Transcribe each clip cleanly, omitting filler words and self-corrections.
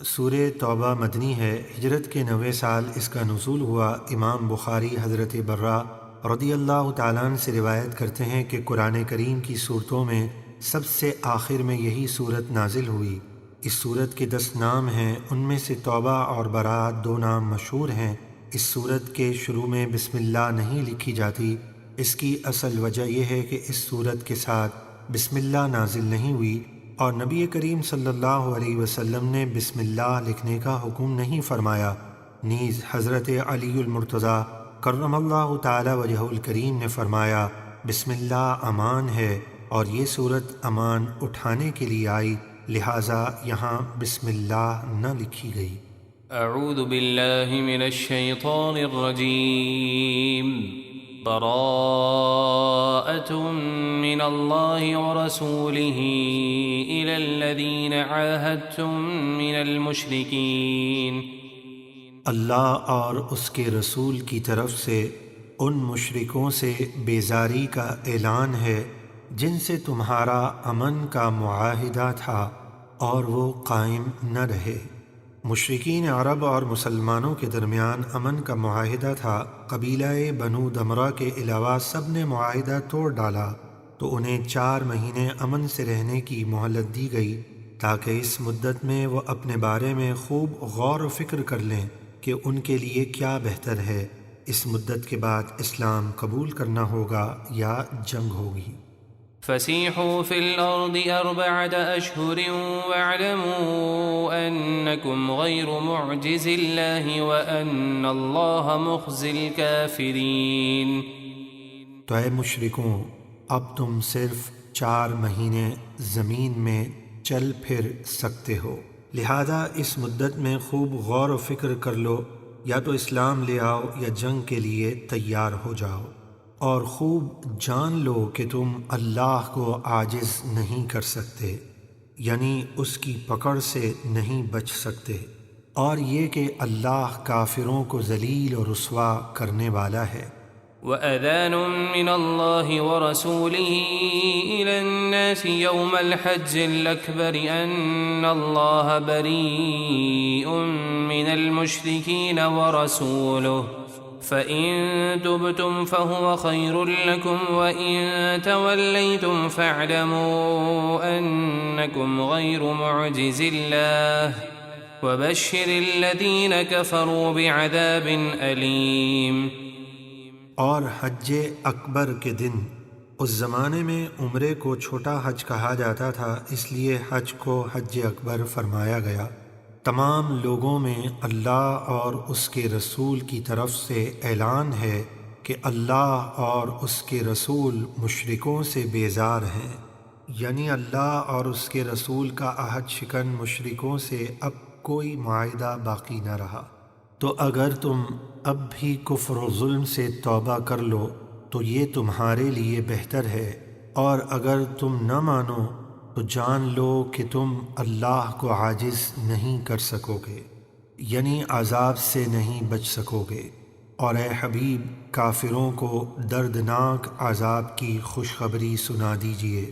سورہ توبہ مدنی ہے، ہجرت کے 90 سال اس کا نزول ہوا۔ امام بخاری حضرت برہ رضی اللہ تعالیٰ عنہ سے روایت کرتے ہیں کہ قرآن کریم کی صورتوں میں سب سے آخر میں یہی صورت نازل ہوئی۔ اس صورت کے 10 نام ہیں، ان میں سے توبہ اور برات 2 نام مشہور ہیں۔ اس صورت کے شروع میں بسم اللہ نہیں لکھی جاتی۔ اس کی اصل وجہ یہ ہے کہ اس صورت کے ساتھ بسم اللہ نازل نہیں ہوئی، اور نبی کریم صلی اللہ علیہ وسلم نے بسم اللہ لکھنے کا حکم نہیں فرمایا۔ نیز حضرت علی المرتضیٰ کرم اللہ تعالی وجہہ الکریم نے فرمایا بسم اللہ امان ہے، اور یہ صورت امان اٹھانے کے لیے آئی، لہٰذا یہاں بسم اللہ نہ لکھی گئی۔ اعوذ باللہ من الشیطان الرجیم براءة من اللہ ورسولہ إلی الذین عاہدتم من المشرکین۔ اللہ اور اس کے رسول کی طرف سے ان مشرکوں سے بیزاری کا اعلان ہے جن سے تمہارا امن کا معاہدہ تھا اور وہ قائم نہ رہے۔ مشرکین عرب اور مسلمانوں کے درمیان امن کا معاہدہ تھا۔ قبیلہ بنو دمرہ کے علاوہ سب نے معاہدہ توڑ ڈالا، تو انہیں 4 مہینے امن سے رہنے کی مہلت دی گئی تاکہ اس مدت میں وہ اپنے بارے میں خوب غور و فکر کر لیں کہ ان کے لیے کیا بہتر ہے، اس مدت کے بعد اسلام قبول کرنا ہوگا یا جنگ ہوگی۔ فسیحوا فی الارض 4 اشہر واعلموا انکم غیر معجز اللہ وان اللہ مخزی الکافرین۔ تو اے مشرکوں، اب تم صرف 4 مہینے زمین میں چل پھر سکتے ہو، لہذا اس مدت میں خوب غور و فکر کر لو، یا تو اسلام لے آؤ یا جنگ کے لیے تیار ہو جاؤ، اور خوب جان لو کہ تم اللہ کو عاجز نہیں کر سکتے، یعنی اس کی پکڑ سے نہیں بچ سکتے، اور یہ کہ اللہ کافروں کو ذلیل اور رسوا کرنے والا ہے۔ وَأَذَانٌ مِّنَ اللَّهِ وَرَسُولِهِ إِلَى النَّاسِ يَوْمَ الْحَجِّ الْأَكْبَرِ أَنَّ اللَّهَ بَرِيءٌ مِّنَ الْمُشْرِكِينَ وَرَسُولُهُ فَإِن تُبْتُمْ فَهُوَ خَيْرٌ لَكُمْ وَإِن تَوَلَّيْتُمْ فَاعْلَمُوا أَنَّكُمْ غَيْرُ مُعْجِزِ اللَّهِ وَبَشِّرِ الَّذِينَ كَفَرُوا بِعَذَابٍ أَلِيمٍ۔ اور حج اکبر کے دن، اس زمانے میں عمرے کو چھوٹا حج کہا جاتا تھا، اس لیے حج کو حج اکبر فرمایا گیا۔ تمام لوگوں میں اللہ اور اس کے رسول کی طرف سے اعلان ہے کہ اللہ اور اس کے رسول مشرکوں سے بیزار ہیں، یعنی اللہ اور اس کے رسول کا عہد شکن مشرکوں سے اب کوئی معاہدہ باقی نہ رہا۔ تو اگر تم اب بھی کفر و ظلم سے توبہ کر لو تو یہ تمہارے لیے بہتر ہے، اور اگر تم نہ مانو تو جان لو کہ تم اللہ کو عاجز نہیں کر سکو گے، یعنی عذاب سے نہیں بچ سکو گے۔ اور اے حبیب، کافروں کو دردناک عذاب کی خوشخبری سنا دیجیے۔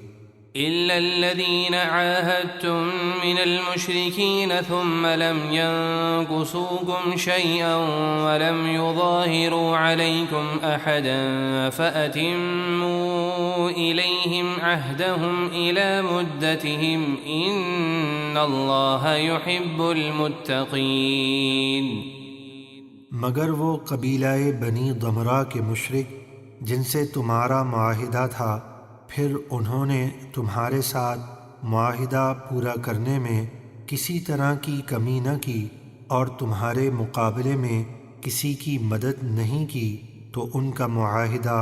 إِلَّا الَّذِينَ عَاهَدتُّم مِّنَ الْمُشْرِكِينَ ثُمَّ لَمْ يَنكُثُوكُمْ شَيْئًا وَلَمْ يُظَاهِرُوا عَلَيْكُمْ أَحَدًا فَأَتِمُّوا إِلَيْهِمْ عَهْدَهُمْ إِلَى مُدَّتِهِمْ إِنَّ اللَّهَ يُحِبُّ الْمُتَّقِينَ۔ مگر وہ قبیلہ بنی ضمرہ کے مشرک جن سے تمہارا معاہدہ تھا، پھر انہوں نے تمہارے ساتھ معاہدہ پورا کرنے میں کسی طرح کی کمی نہ کی اور تمہارے مقابلے میں کسی کی مدد نہیں کی، تو ان کا معاہدہ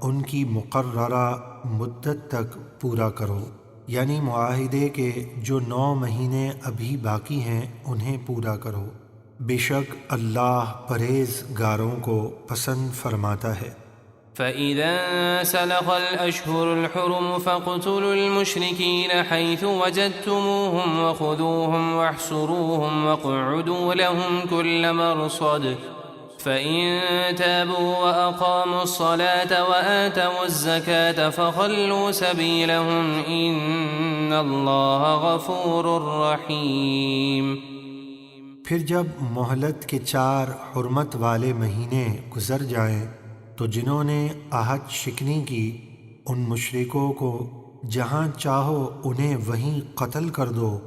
ان کی مقررہ مدت تک پورا کرو، یعنی معاہدے کے جو 9 مہینے ابھی باقی ہیں انہیں پورا کرو، بے شک اللہ پرہیزگاروں کو پسند فرماتا ہے۔ فَإِذَا سَلَخَ الْأَشْهُرُ الْحُرُمُ فَاقْتُلُوا الْمُشْرِكِينَ حَيْثُ وَجَدتُّمُوهُمْ وَخُذُوهُمْ وَاحْصُرُوهُمْ وَاقْعُدُوا لَهُمْ كُلَّ مَرْصَدٍ فَإِن تَابُوا وَأَقَامُوا الصَّلَاةَ وَآتَوُا الزَّكَاةَ فَخَلُّوا سَبِيلَهُمْ إِنَّ اللَّهَ غَفُورٌ رَّحِيمٌ۔ پھر جب مہلت کے 4 حرمت والے مہینے گزر جائیں تو جنہوں نے عہد شکنی کی ان مشرکوں کو جہاں چاہو انہیں وہیں قتل کر دو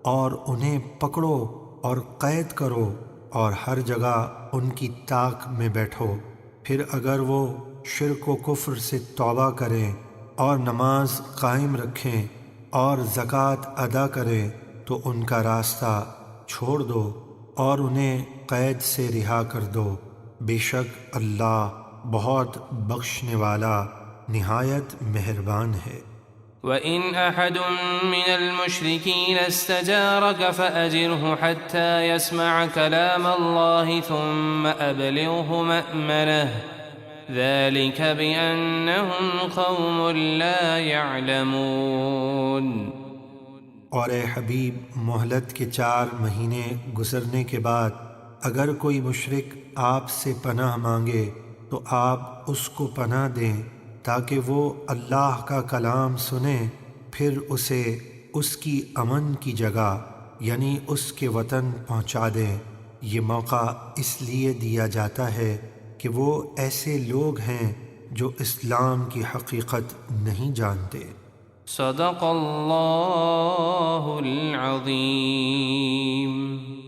اور انہیں پکڑو اور قید کرو اور ہر جگہ ان کی طاق میں بیٹھو۔ پھر اگر وہ شرک و کفر سے توبہ کریں اور نماز قائم رکھیں اور زکوٰۃ ادا کریں تو ان کا راستہ چھوڑ دو اور انہیں قید سے رہا کر دو۔ بے شک اللہ بہت بخشنے والا نہایت مہربان ہے۔ وَإِنْ أَحَدٌ مِّنَ الْمُشْرِكِينَ اسْتَجَارَكَ فَأَجِرْهُ حَتَّى يَسْمَعَ كَلَامَ اللَّهِ ثُمَّ أَبْلِغْهُ مَأْمَنَهُ ذَلِكَ بِأَنَّهُمْ قَوْمٌ لَّا يَعْلَمُونَ۔ اور اے حبیب، مہلت کے 4 مہینے گزرنے کے بعد اگر کوئی مشرک آپ سے پناہ مانگے تو آپ اس کو پناہ دیں تاکہ وہ اللہ کا کلام سنیں، پھر اسے اس کی امن کی جگہ یعنی اس کے وطن پہنچا دیں۔ یہ موقع اس لیے دیا جاتا ہے کہ وہ ایسے لوگ ہیں جو اسلام کی حقیقت نہیں جانتے۔ صدق اللہ العظیم۔